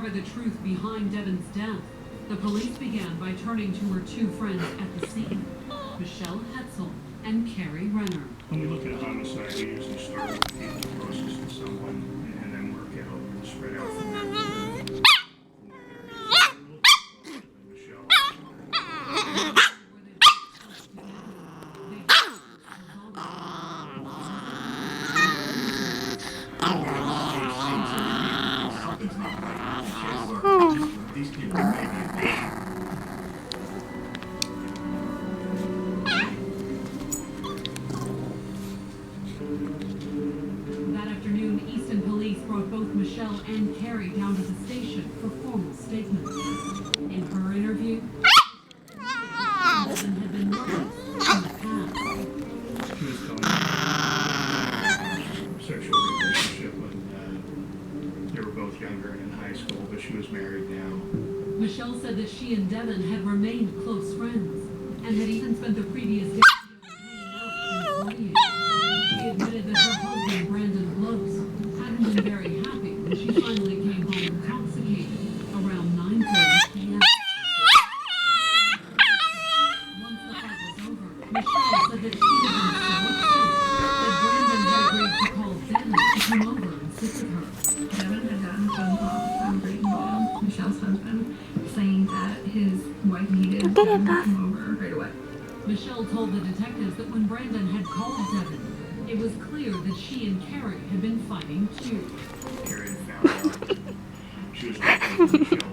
uncover the truth behind Devon's death, the police began by turning to her two friends at the scene, Michelle Hetzel and Carrie Renner. When we look at a homicide, we usually start with the people closest to someone and then work out and spread out from there. Michelle. These people may be That afternoon, Easton police brought both Michelle and Carrie down to the station for formal statements. In her interview, Devon had been murdered in the past. She was telling me sexual relationship when they were both younger and in high school, but she was married now. Michelle said that she and Devon had remained close friends and had even spent the previous day together hanging out and partying. She admitted that her husband, Brandon Close, hadn't been very happy when she finally came home intoxicated around 9:30 p.m. Once the fight was over, Michelle said that she had been so upset that Brandon had agreed to call Devon to come over and sit with her. Devon had gotten a phone call from Brayden Boyle, Michelle's husband, saying that his wife needed Devon to come over right away. Michelle told the detectives that when Brandon had called Devon, it was clear that she and Carrie had been fighting too. Carrie had found out she was living with Michelle